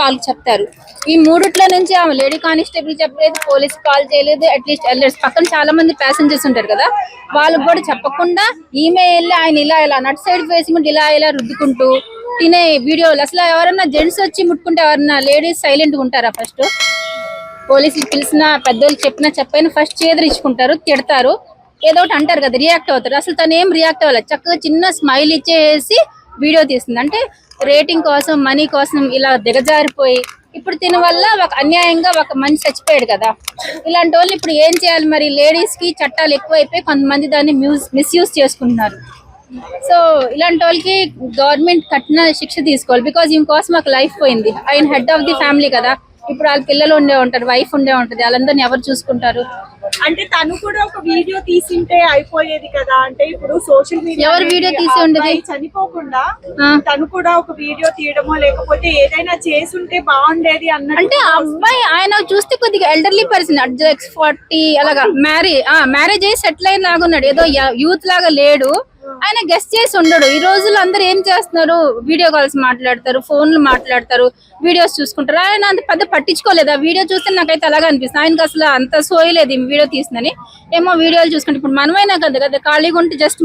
వాళ్ళు చెప్తారు. ఈ మూడిట్లో నుంచి ఆమె లేడీ కానిస్టేబుల్ చెప్పలేదు, పోలీస్ కాల్ చేయలేదు, అట్లీస్ట్ పక్కన చాలా మంది ప్యాసింజర్స్ ఉంటారు కదా, వాళ్ళకి కూడా చెప్పకుండా ఈమె వెళ్ళి ఆయన ఇలా నట్ సైడ్ ఫేసింగ్ ఇలా రుద్దుకుంటూ తినే వీడియోలు. అసలు ఎవరన్నా జెంట్స్ వచ్చి ముట్టుకుంటే ఎవరన్నా లేడీస్ సైలెంట్ గా ఉంటారా? ఫస్ట్ పోలీసులు పిలిచిన పెద్దోళ్ళు చెప్పైనా ఫస్ట్ చేదరించుకుంటారు, తిడతారు, ఏదో ఒకటి అంటారు కదా, రియాక్ట్ అవుతారు. అసలు తను ఏం రియాక్ట్ అవ్వాలి, చక్కగా చిన్న స్మైల్ ఇచ్చేసి వీడియో తీస్తుంది. అంటే రేటింగ్ కోసం, మనీ కోసం ఇలా దిగజారిపోయి ఇప్పుడు దీని వల్ల ఒక అన్యాయంగా ఒక మనిషి చచ్చిపోయాడు కదా. ఇలాంటి వాళ్ళు ఇప్పుడు ఏం చేయాలి మరి? లేడీస్ కి చట్టాలు ఎక్కువైపోయి కొంతమంది దాన్ని మిస్యూజ్ చేసుకుంటున్నారు. సో ఇలాంటి వాళ్ళకి గవర్నమెంట్ కఠిన శిక్ష తీసుకోవాలి. బికాజ్ ఈమె కోసం ఒక లైఫ్ పోయింది. ఆయన హెడ్ ఆఫ్ ది ఫ్యామిలీ కదా, ఇప్పుడు వాళ్ళ పిల్లలు ఉండే ఉంటారు, వైఫ్ ఉండే ఉంటది, వాళ్ళందరినీ ఎవరు చూసుకుంటారు? అంటే తను కూడా ఒక వీడియో తీసింటే అయిపోయేది కదా. అంటే ఇప్పుడు సోషల్ మీడియా ఎవరు వీడియో తీసి ఉండేది? చనిపోకుండా తను కూడా ఒక వీడియో తీయడమో లేకపోతే ఏదైనా చేసుంటే బాగుండేది అన్నట్టు. అంటే అబ్బాయి ఆయన చూస్తే కొద్దిగా ఎల్డర్లీ పర్సన్, అడ్జెక్స్ 40 అలాగా మ్యారేజ్ అయ్యి సెటిల్ అయిన లాగా ఉన్నాడు, ఏదో యూత్ లాగా లేడు. ఆయన గెస్ట్ చేసి ఉండడు. ఈ రోజుల్లో అందరు ఏం చేస్తున్నారు? వీడియో కాల్స్ మాట్లాడతారు, ఫోన్లు మాట్లాడతారు, వీడియోస్ చూసుకుంటారు. ఆయన అంత పెద్ద పట్టించుకోలేదు. ఆ వీడియో చూస్తే నాకైతే అలాగే అనిపిస్తుంది, ఆయనకి అసలు అంత సోయలేదు వీడియో తీసిందని. ఏమో వీడియోలు చూసుకుంటే ఇప్పుడు మనమైనా కదా ఖాళీగా ఉంటే జస్ట్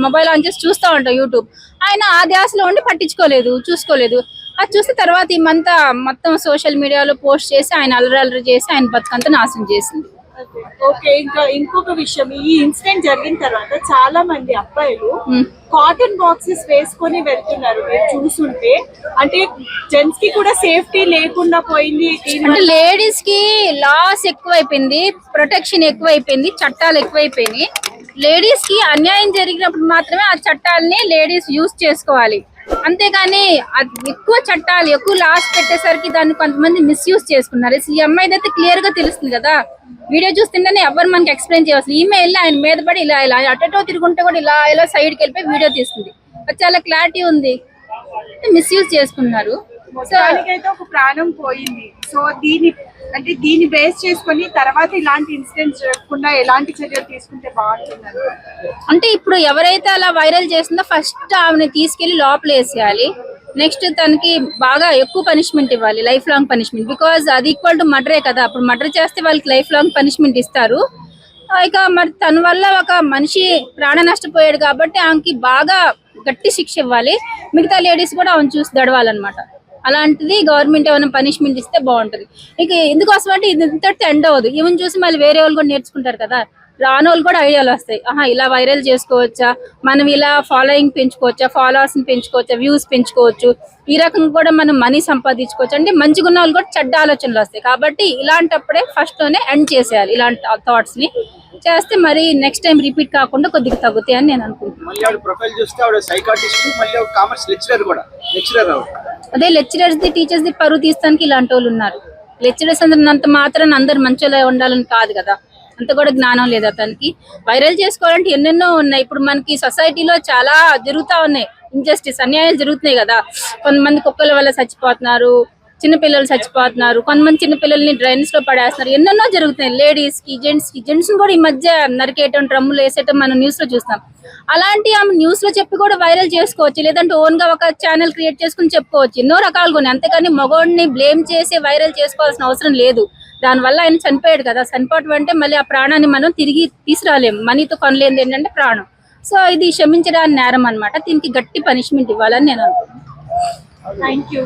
మొబైల్ ఆన్ చేసి చూస్తూ ఉంటాం యూట్యూబ్. ఆయన ఆ ధ్యాసలో ఉండి పట్టించుకోలేదు, చూసుకోలేదు. అది చూస్తే తర్వాత ఈమంతా మొత్తం సోషల్ మీడియాలో పోస్ట్ చేసి ఆయన అల్లరి చేసి ఆయన బతుకంతా నాశనం చేసింది. ఓకే, ఇంకా ఇంకొక విషయం, ఈ ఇన్సిడెంట్ జరిగిన తర్వాత చాలా మంది అబ్బాయిలు కాటన్ బాక్సెస్ వేసుకొని వెళ్తున్నారు. మీరు చూస్తుంటే అంటే జెంట్స్ కి కూడా సేఫ్టీ లేకుండా పోయింది. అంటే లేడీస్ కి లాస్ ఎక్కువైపోయింది, ప్రొటెక్షన్ ఎక్కువైపోయింది, చట్టాలు ఎక్కువైపోయినాయి. లేడీస్ కి అన్యాయం జరిగినప్పుడు మాత్రమే ఆ చట్టాలని లేడీస్ యూజ్ చేసుకోవాలి. అంతేగాని ఎక్కువ చట్టాలు ఎక్కువ లాస్ పెట్టేసరికి దాన్ని కొంతమంది మిస్యూజ్ చేసుకున్నారు. ఈ అమ్మాయి అయితే క్లియర్ గా తెలుస్తుంది కదా, వీడియో చూస్తుంటేనే ఎవరు మనకి ఎక్స్ప్లెయిన్ చేయవచ్చు. ఈమె వెళ్ళి ఆయన మీద పడి ఇలా అటో తిరుగుంటే కూడా ఇలా సైడ్కి వెళ్ళిపోయి వీడియో తీస్తుంది. అది చాలా క్లారిటీ ఉంది. మిస్యూజ్ చేసుకున్నారు. సో దానికైతే ఒక ప్రాణం పోయింది. సో దీన్ని బేస్ చేసుకొని తర్వాత ఇలాంటి ఇన్సిడెంట్స్ జరగకుండా ఎలాంటి చర్యలు తీసుకుంటే బాగుంటుంది? అంటే ఇప్పుడు ఎవరైతే అలా వైరల్ చేసిందో ఫస్ట్ ఆమెను తీసుకెళ్లి లోపల వేసేయాలి. నెక్స్ట్ తనకి బాగా ఎక్కువ పనిష్మెంట్ ఇవ్వాలి, లైఫ్ లాంగ్ పనిష్మెంట్. బికాజ్ అది ఈక్వల్ టు మర్డరే కదా. అప్పుడు మర్డర్ చేస్తే వాళ్ళకి లైఫ్ లాంగ్ పనిష్మెంట్ ఇస్తారు. ఇక మరి తన వల్ల ఒక మనిషి ప్రాణ నష్టపోయాడు కాబట్టి ఆమెకి బాగా గట్టి శిక్ష ఇవ్వాలి. మిగతా లేడీస్ కూడా ఆమెను చూసి దడవాలన్నమాట. అలాంటిది గవర్నమెంట్ ఏమైనా పనిష్మెంట్ ఇస్తే బాగుంటది. ఇక ఎందుకోసం అంటే ఇది ఇంతటితో ఎండ్ అవ్వదు. ఈవెన్ చూసి మళ్ళీ వేరే వాళ్ళు కూడా నేర్చుకుంటారు కదా, రాని వాళ్ళు కూడా ఐడియాలు వస్తాయి. ఇలా వైరల్ చేసుకోవచ్చా, మనం ఇలా ఫాలోయింగ్ పెంచుకోవచ్చా, ఫాలోవర్స్ పెంచుకోవచ్చా, వ్యూస్ పెంచుకోవచ్చు, ఈ రకంగా కూడా మనం మనీ సంపాదించుకోవచ్చు. అంటే మంచిగా ఉన్న వాళ్ళు కూడా చెడ్డ ఆలోచనలు వస్తాయి. కాబట్టి ఇలాంటప్పుడే ఫస్ట్ లోనే ఎండ్ చేసేయాలి. ఇలాంటి థాట్స్ ని చేస్తే మరి నెక్స్ట్ టైం రిపీట్ కాకుండా కొద్దిగా తగ్గుతాయి అని నేను అనుకుంటున్నాను. అదే లెక్చరర్స్ ది, టీచర్స్ ది పరువు తీస్తానికి ఇలాంటి వాళ్ళు ఉన్నారు. లెక్చరర్స్ అంత మాత్రం అందరు మంచిగా ఉండాలని కాదు కదా, అంత కూడా జ్ఞానం లేదు అతనికి. వైరల్ చేసుకోవాలంటే ఎన్నెన్నో ఉన్నాయి. ఇప్పుడు మనకి సొసైటీలో చాలా జరుగుతా ఉన్నాయి, ఇన్జస్టిస్, అన్యాయాలు జరుగుతున్నాయి కదా. కొంతమంది కుక్కల వల్ల చచ్చిపోతున్నారు, చిన్నపిల్లలు చచ్చిపోతున్నారు, కొంతమంది చిన్నపిల్లల్ని డ్రైన్స్ లో పడేస్తున్నారు, ఎన్నెన్నో జరుగుతున్నాయి. లేడీస్ కి, జెంట్స్ కూడా ఈ మధ్య నరికేయటం, డ్రమ్ములు వేసేయటం మనం న్యూస్ లో చూస్తాం. అలాంటి ఆమె న్యూస్ లో చెప్పి కూడా వైరల్ చేసుకోవచ్చు, లేదంటే ఓన్ గా ఒక ఛానల్ క్రియేట్ చేసుకుని చెప్పుకోవచ్చు. ఎన్నో రకాలుగా ఉన్నాయి. అంతేకాని మగవాడిని బ్లేమ్ చేసి వైరల్ చేసుకోవాల్సిన అవసరం లేదు. దానివల్ల ఆయన చనిపోయాడు కదా, చనిపోవటం అంటే మళ్ళీ ఆ ప్రాణాన్ని మనం తిరిగి తీసుకురాలేము, మనీతో కొనలేనిది ఏంటంటే ప్రాణం. సో ఇది క్షమించడానికి నేరం అన్నమాట. దీనికి గట్టి పనిష్మెంట్ ఇవ్వాలని నేను అనుకుంటున్నాను. Thank you.